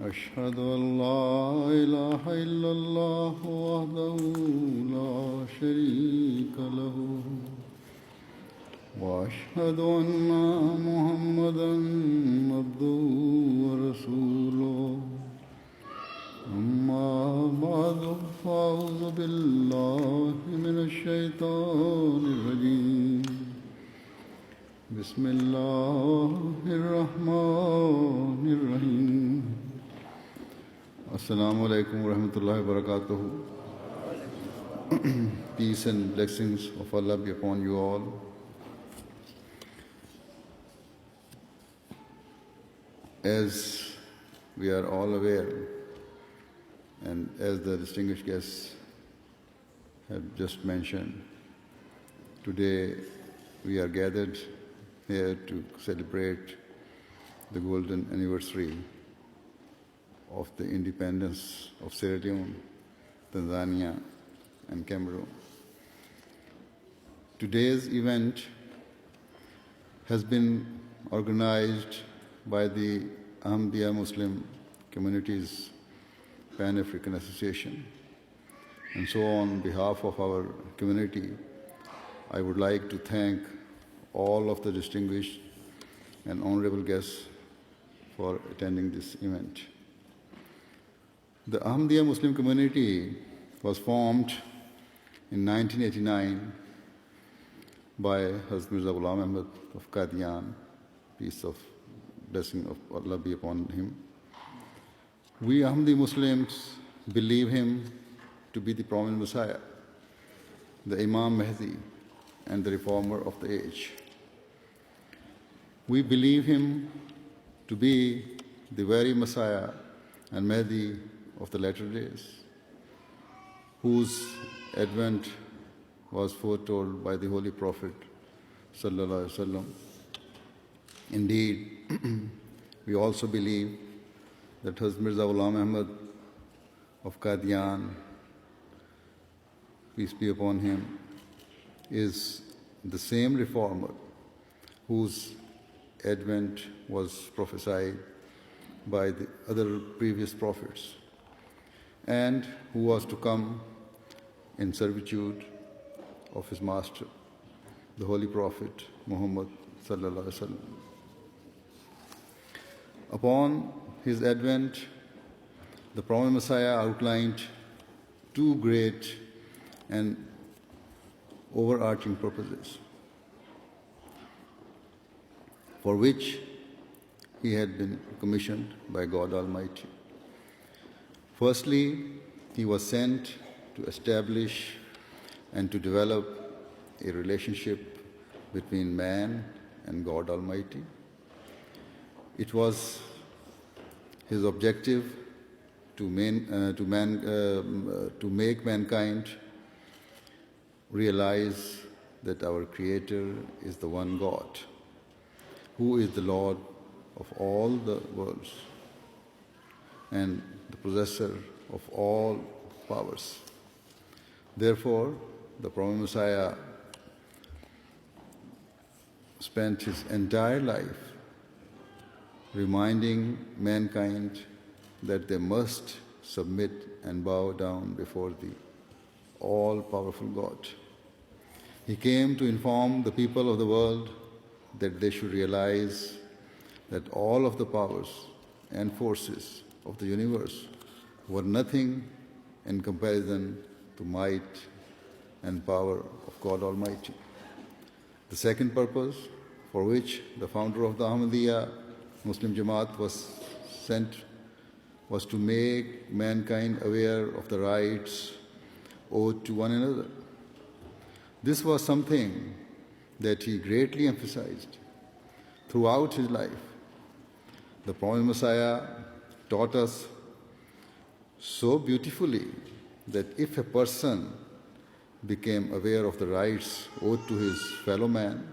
أشهد أن لا إله إلا الله وحده لا شريك له وأشهد أن محمدا عبده ورسوله أما بعد فأعوذ بالله من الشيطان الرجيم بسم الله الرحمن الرحيم Assalamu alaikum wa rahmatullahi wa barakatuh. Peace and blessings of Allah be upon you all. As we are all aware, and as the distinguished guests have just mentioned, today we are gathered here to celebrate the golden anniversary of the independence of Sierra Leone, Tanzania, and Cameroon. Today's event has been organized by the Ahmadiyya Muslim Communities Pan-African Association. And so on behalf of our community, I would like to thank all of the distinguished and honorable guests for attending this event. The Ahmadiyya Muslim community was formed in 1989 by Hazrat Mirza Ghulam Ahmad of Qadian, peace of blessing of Allah be upon him. We Ahmadi Muslims believe him to be the promised Messiah, the Imam Mahdi, and the reformer of the age. We believe him to be the very Messiah and Mahdi of the latter days, whose advent was foretold by the Holy Prophet Sallallahu Alaihi Wasallam. Indeed, we also believe that Hazrat Mirza Ghulam Ahmad of Qadian, peace be upon him, is the same reformer whose advent was prophesied by the other previous prophets, and who was to come in servitude of his master, the Holy Prophet Muhammad Sallallahu Alaihi Wasallam. Upon his advent, the promised Messiah outlined two great and overarching purposes for which he had been commissioned by God Almighty. Firstly, he was sent to establish and to develop a relationship between man and God Almighty. It was his objective to make mankind realize that our Creator is the one God, who is the Lord of all the worlds and the possessor of all powers. Therefore, the promised Messiah spent his entire life reminding mankind that they must submit and bow down before the all-powerful God. He came to inform the people of the world that they should realize that all of the powers and forces of the universe were nothing in comparison to might and power of God Almighty. The second purpose for which the founder of the Ahmadiyya Muslim Jamaat was sent was to make mankind aware of the rights owed to one another. This was something that he greatly emphasized throughout his life. The promised Messiah taught us so beautifully that if a person became aware of the rights owed to his fellow man,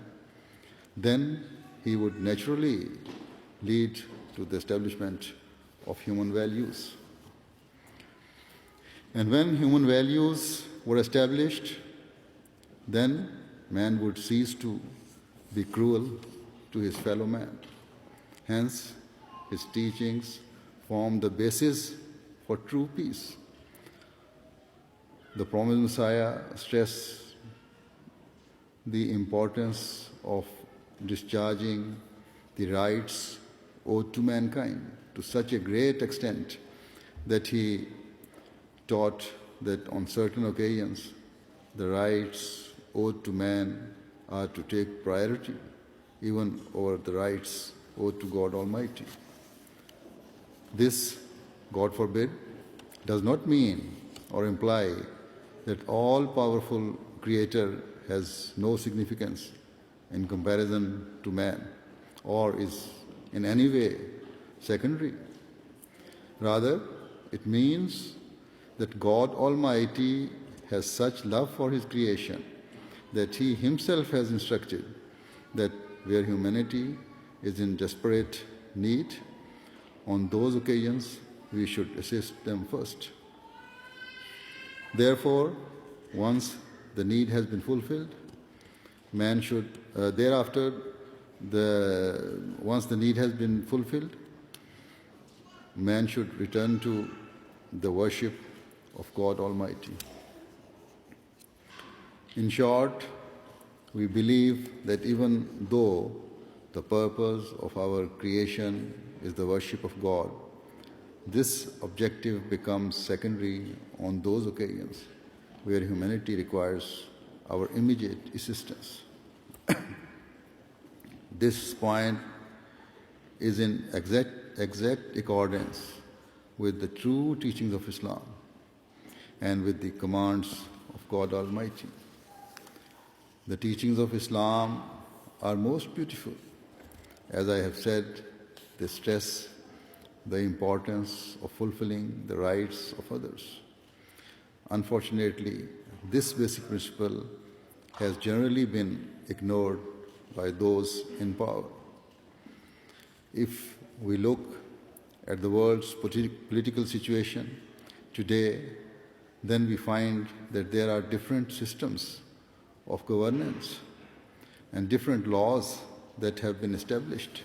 then he would naturally lead to the establishment of human values. And when human values were established, then man would cease to be cruel to his fellow man. Hence, his teachings form the basis for true peace. The promised Messiah stressed the importance of discharging the rights owed to mankind to such a great extent that he taught that on certain occasions the rights owed to man are to take priority even over the rights owed to God Almighty. This, God forbid, does not mean or imply that all-powerful Creator has no significance in comparison to man or is in any way secondary. Rather, it means that God Almighty has such love for His creation that He Himself has instructed that where humanity is in desperate need, on those occasions we should assist them first. Therefore, once the need has been fulfilled, man should, once the need has been fulfilled, man should return to the worship of God Almighty. In short, we believe that even though the purpose of our creation is the worship of God, this objective becomes secondary on those occasions where humanity requires our immediate assistance. This point is in exact accordance with the true teachings of Islam and with the commands of God Almighty. The teachings of Islam are most beautiful. As I have said, they stress the importance of fulfilling the rights of others. Unfortunately, this basic principle has generally been ignored by those in power. If we look at the world's political situation today, then we find that there are different systems of governance and different laws that have been established.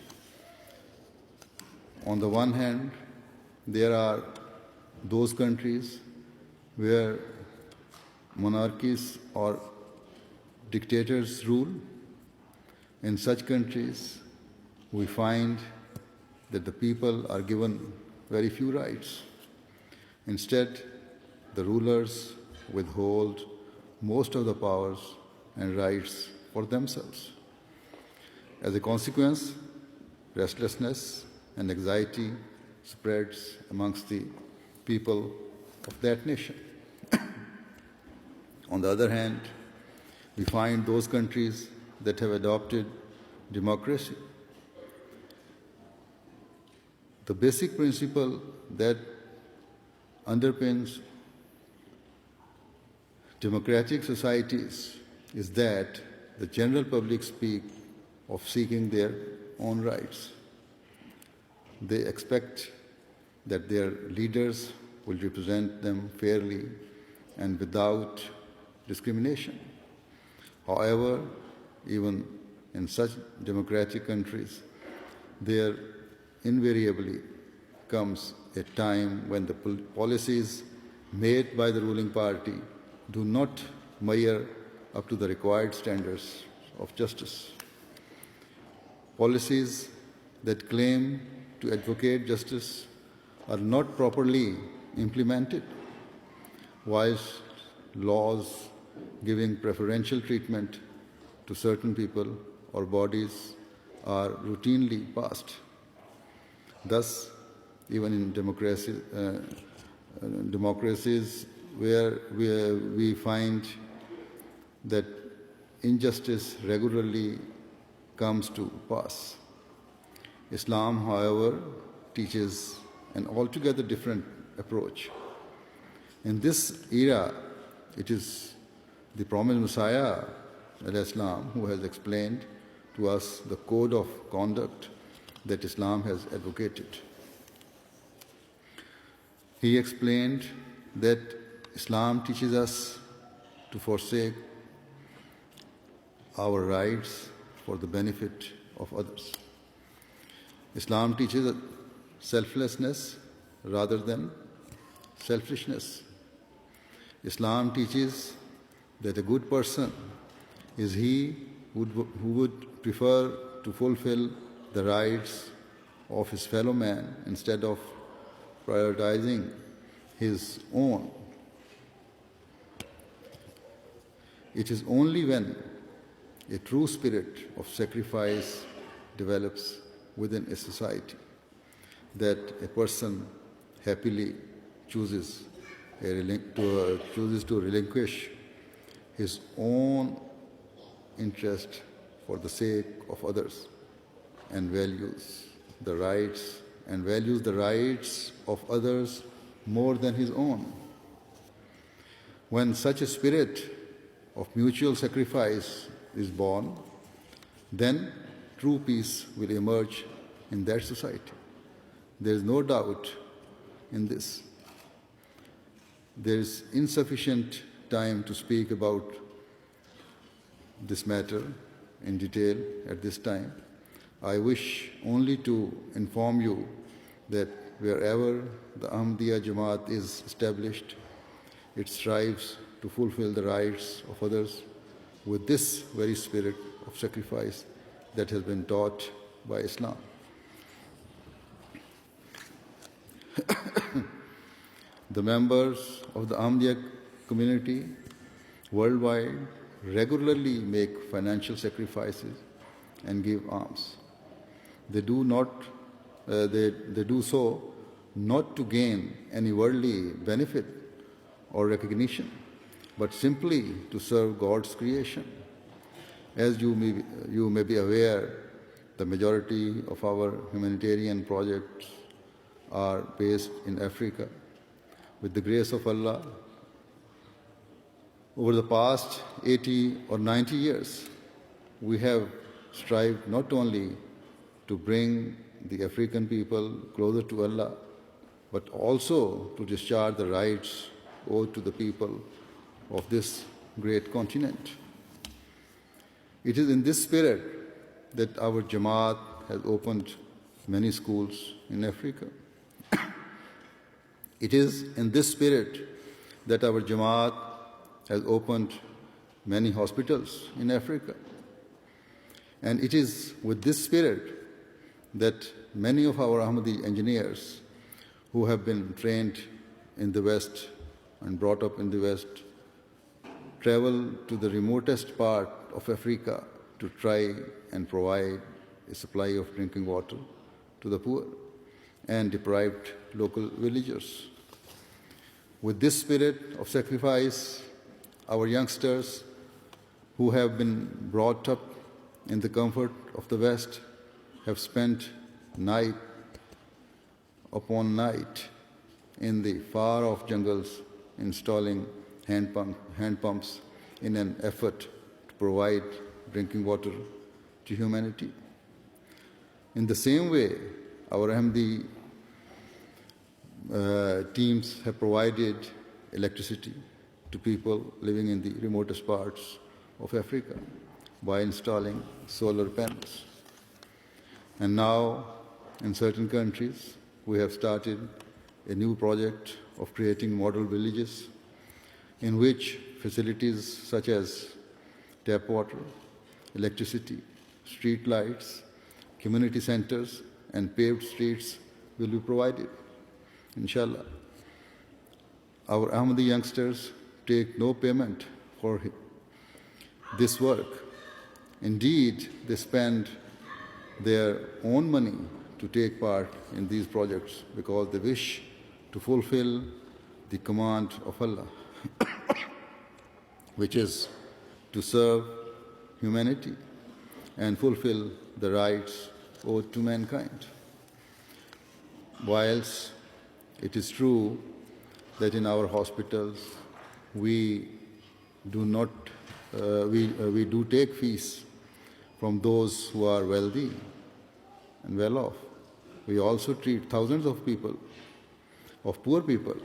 On the one hand, there are those countries where monarchies or dictators rule. In such countries, we find that the people are given very few rights. Instead, the rulers withhold most of the powers and rights for themselves. As a consequence, restlessness and anxiety spreads amongst the people of that nation. On the other hand, we find those countries that have adopted democracy. The basic principle that underpins democratic societies is that the general public speak of seeking their own rights. They expect that their leaders will represent them fairly and without discrimination. However, even in such democratic countries, there invariably comes a time when the policies made by the ruling party do not measure up to the required standards of justice. Policies that claim to advocate justice are not properly implemented, whilst laws giving preferential treatment to certain people or bodies are routinely passed. Thus, even in democracies where we find that injustice regularly comes to pass. Islam, however, teaches an altogether different approach. In this era, it is the promised Messiah, Islam, who has explained to us the code of conduct that Islam has advocated. He explained that Islam teaches us to forsake our rights for the benefit of others. Islam teaches selflessness rather than selfishness. Islam teaches that a good person is he who would prefer to fulfill the rights of his fellow man instead of prioritizing his own. It is only when a true spirit of sacrifice develops within a society that a person happily chooses to relinquish his own interest for the sake of others and values the rights of others more than his own. When such a spirit of mutual sacrifice is born, then true peace will emerge in that society. There is no doubt in this. There is insufficient time to speak about this matter in detail at this time. I wish only to inform you that wherever the Ahmadiyya Jamaat is established, it strives to fulfill the rights of others with this very spirit of sacrifice that has been taught by Islam. The members of the Ahmadiyya community worldwide regularly make financial sacrifices and give alms. They do so not to gain any worldly benefit or recognition, but simply to serve God's creation. As you may be aware, the majority of our humanitarian projects are based in Africa. With the grace of Allah, over the past 80 or 90 years, we have strived not only to bring the African people closer to Allah, but also to discharge the rights owed to the people of this great continent. It is in this spirit that our Jamaat has opened many schools in Africa. It is in this spirit that our Jamaat has opened many hospitals in Africa. And it is with this spirit that many of our Ahmadi engineers who have been trained in the West and brought up in the West travel to the remotest part of Africa to try and provide a supply of drinking water to the poor and deprived local villagers. With this spirit of sacrifice, our youngsters who have been brought up in the comfort of the West have spent night upon night in the far-off jungles installing hand pumps in an effort to provide drinking water to humanity. In the same way, our Ahmadi teams have provided electricity to people living in the remotest parts of Africa by installing solar panels. And now, in certain countries, we have started a new project of creating model villages in which facilities such as tap water, electricity, street lights, community centers, and paved streets will be provided, inshallah. Our Ahmadi youngsters take no payment for this work. Indeed, they spend their own money to take part in these projects because they wish to fulfill the command of Allah, which is to serve humanity and fulfill the rights owed to mankind. Whilst it is true that in our hospitals we do take fees from those who are wealthy and well off, we also treat thousands of people, of poor people,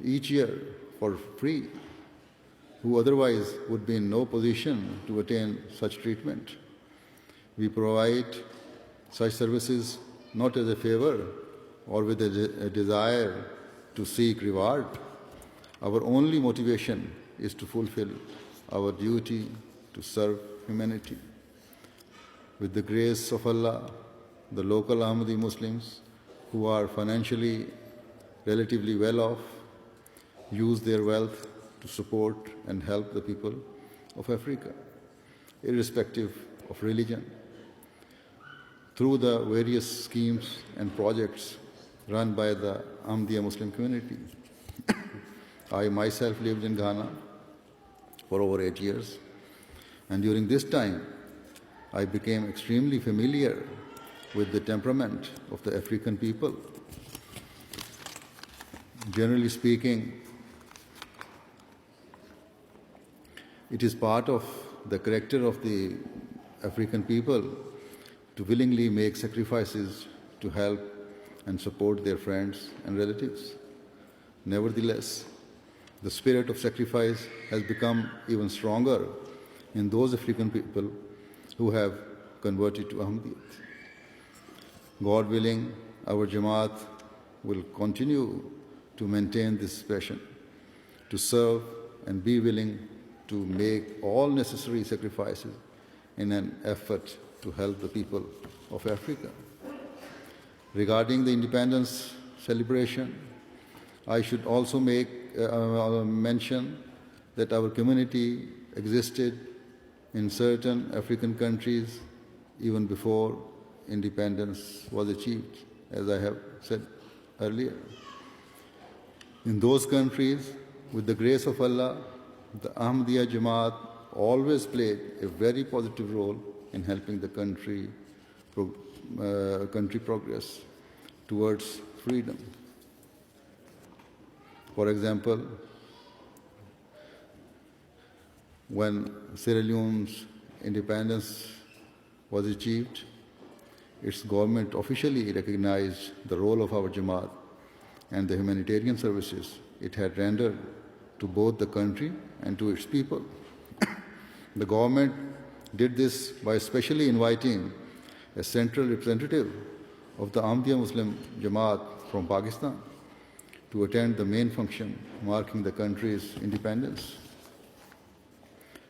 each year for free, who otherwise would be in no position to attain such treatment. We provide such services not as a favor, or with a desire to seek reward. Our only motivation is to fulfill our duty to serve humanity. With the grace of Allah, the local Ahmadi Muslims who are financially relatively well off use their wealth to support and help the people of Africa, irrespective of religion, through the various schemes and projects run by the Ahmadiyya Muslim community. I myself lived in Ghana for over 8 years, and during this time, I became extremely familiar with the temperament of the African people. Generally speaking, it is part of the character of the African people to willingly make sacrifices to help and support their friends and relatives. Nevertheless, the spirit of sacrifice has become even stronger in those African people who have converted to Ahmadiyyat. God willing, our Jamaat will continue to maintain this passion, to serve and be willing to make all necessary sacrifices in an effort to help the people of Africa. Regarding the independence celebration, I should also make mention that our community existed in certain African countries even before independence was achieved, as I have said earlier. In those countries, with the grace of Allah, the Ahmadiyya Jamaat always played a very positive role in helping the country progress towards freedom. For example, when Sierra Leone's independence was achieved, its government officially recognized the role of our Jamaat and the humanitarian services it had rendered to both the country and to its people. The government did this by specially inviting a central representative of the Ahmadiyya Muslim Jamaat from Pakistan to attend the main function marking the country's independence.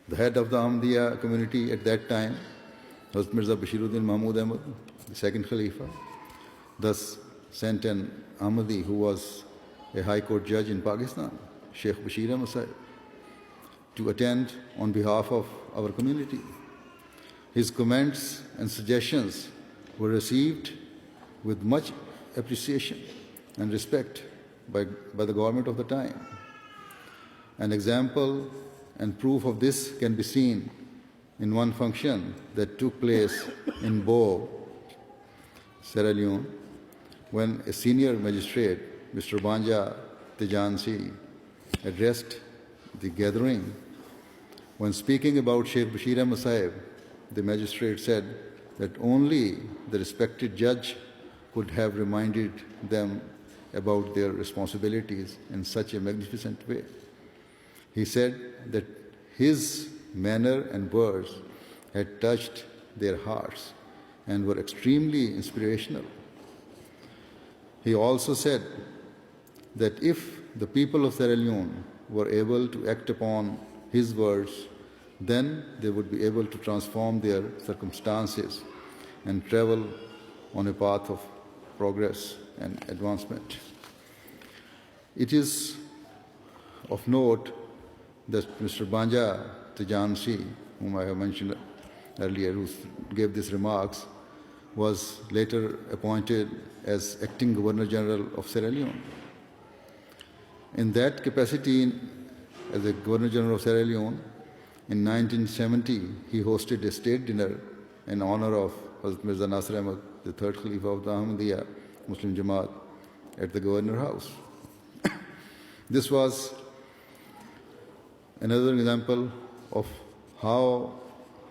The head of the Ahmadiyya community at that time, Hazrat Mirza Bashiruddin Mahmud Ahmad, the second Khalifa, thus sent an Ahmadi who was a High Court judge in Pakistan, Sheikh Bashir Ahmad Sahib, to attend on behalf of our community. His comments and suggestions were received with much appreciation and respect by the government of the time. An example and proof of this can be seen in one function that took place in Bo, Sierra Leone, when a senior magistrate, Mr. Banja Tejansi, addressed the gathering. When speaking about Sheikh Bashir Ahmad Sahib, the magistrate said that only the respected judge could have reminded them about their responsibilities in such a magnificent way. He said that his manner and words had touched their hearts and were extremely inspirational. He also said that if the people of Sierra Leone were able to act upon his words, then they would be able to transform their circumstances and travel on a path of progress and advancement. It is of note that Mr. Banja Tejansi, whom I have mentioned earlier, who gave these remarks, was later appointed as acting Governor General of Sierra Leone. In that capacity, as a Governor General of Sierra Leone, in 1970, he hosted a state dinner in honor of Hazrat Mirza Nasir Ahmad, the third Khalifa of the Ahmadiyya Muslim Jamaat, at the Governor House. This was another example of how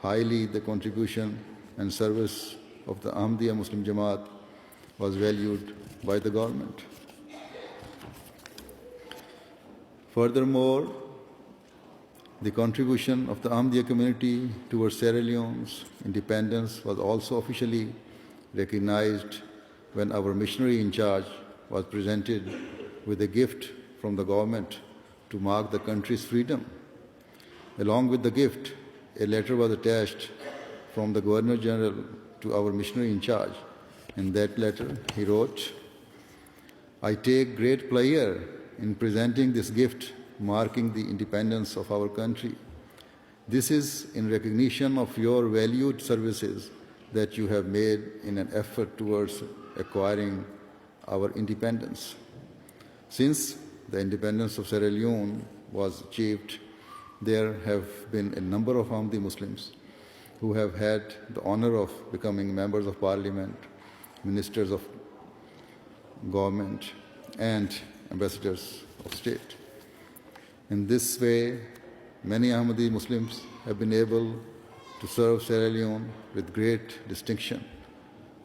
highly the contribution and service of the Ahmadiyya Muslim Jamaat was valued by the government. Furthermore, the contribution of the Ahmadiyya community towards Sierra Leone's independence was also officially recognized when our missionary in charge was presented with a gift from the government to mark the country's freedom. Along with the gift, a letter was attached from the Governor General to our missionary in charge. In that letter, he wrote, "I take great pleasure in presenting this gift marking the independence of our country. This is in recognition of your valued services that you have made in an effort towards acquiring our independence. Since the independence of Sierra Leone was achieved, there have been a number of Ahmadi Muslims who have had the honor of becoming members of parliament, ministers of government, and ambassadors of state. In this way, many Ahmadi Muslims have been able to serve Sierra Leone with great distinction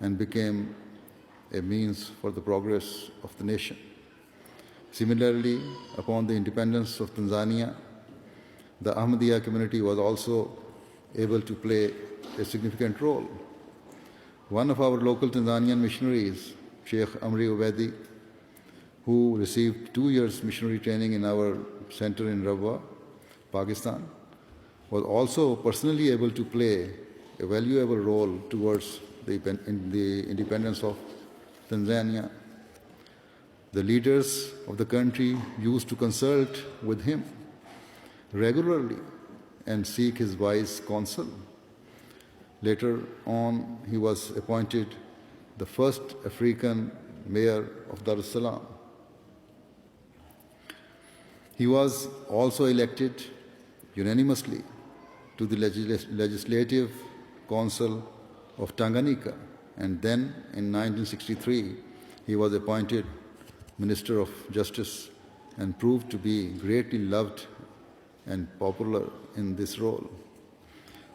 and became a means for the progress of the nation. Similarly, upon the independence of Tanzania, the Ahmadiyya community was also able to play a significant role. One of our local Tanzanian missionaries, Sheikh Amri Ubedi, who received 2 years missionary training in our center in Rabwa, Pakistan, was also personally able to play a valuable role towards the independence of Tanzania. The leaders of the country used to consult with him regularly and seek his wise counsel. Later on, he was appointed the first African mayor of Dar es Salaam. He was also elected unanimously to the Legislative Council of Tanganyika, and then in 1963 he was appointed Minister of Justice and proved to be greatly loved and popular in this role.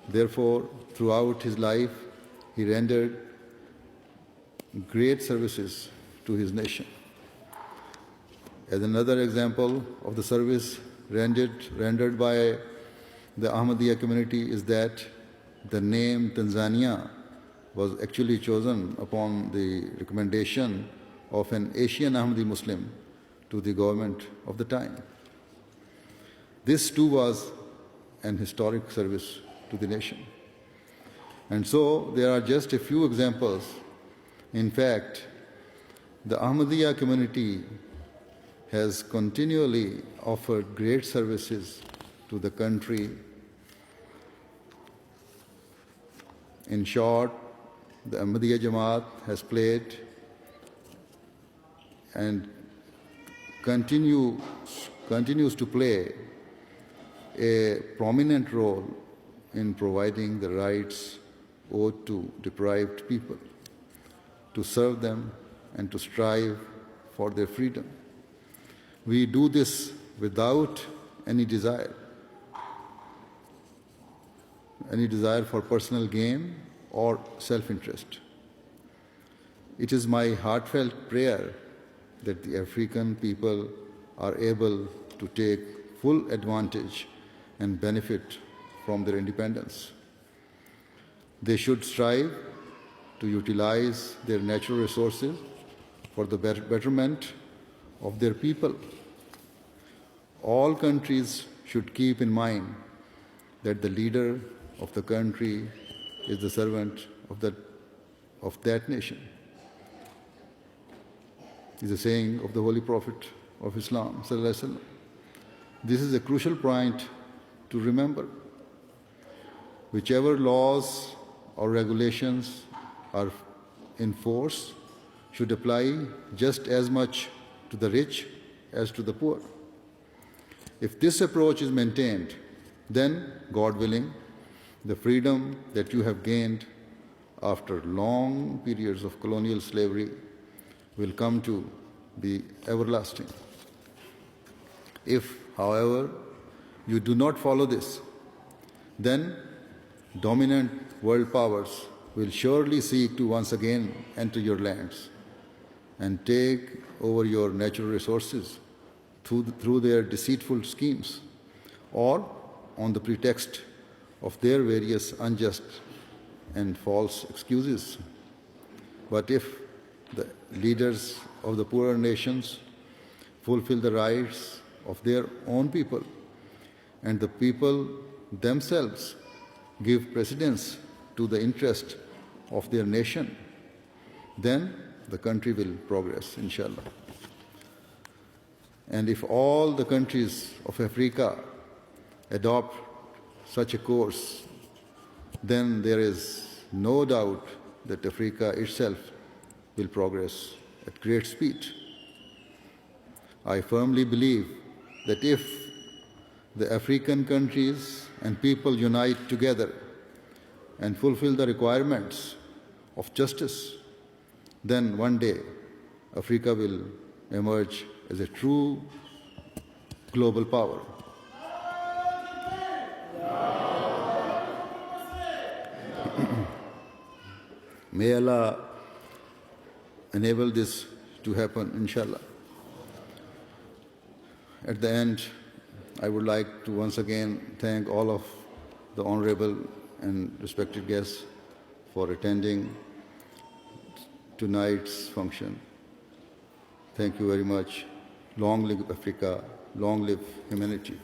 Therefore, throughout his life, he rendered great services to his nation. As another example of the service rendered by the Ahmadiyya community is that the name Tanzania was actually chosen upon the recommendation of an Asian Ahmadi Muslim to the government of the time. This too was an historic service to the nation. And so there are just a few examples. In fact, the Ahmadiyya community has continually offered great services to the country. In short, the Ahmadiyya Jamaat has played and continues to play a prominent role in providing the rights owed to deprived people, to serve them and to strive for their freedom. We do this without any desire for personal gain or self-interest. It is my heartfelt prayer that the African people are able to take full advantage and benefit from their independence. They should strive to utilize their natural resources for the betterment of their people. All countries should keep in mind that the leader of the country is the servant of that nation. Is a saying of the Holy Prophet of Islam, sallallahu alaihi wasallam. This is a crucial point to remember. Whichever laws or regulations are in force should apply just as much to the rich as to the poor. If this approach is maintained, then, God willing, the freedom that you have gained after long periods of colonial slavery will come to be everlasting. If, however, you do not follow this, then dominant world powers will surely seek to once again enter your lands and take over your natural resources through their deceitful schemes or on the pretext of their various unjust and false excuses. But if the leaders of the poorer nations fulfill the rights of their own people, and the people themselves give precedence to the interest of their nation, then the country will progress, inshallah. And if all the countries of Africa adopt such a course, then there is no doubt that Africa itself will progress at great speed. I firmly believe that if the African countries and people unite together and fulfill the requirements of justice, then one day Africa will emerge as a true global power. May Allah enable this to happen, inshallah. At the end, I would like to once again thank all of the honorable and respected guests for attending tonight's function. Thank you very much. Long live Africa, long live humanity.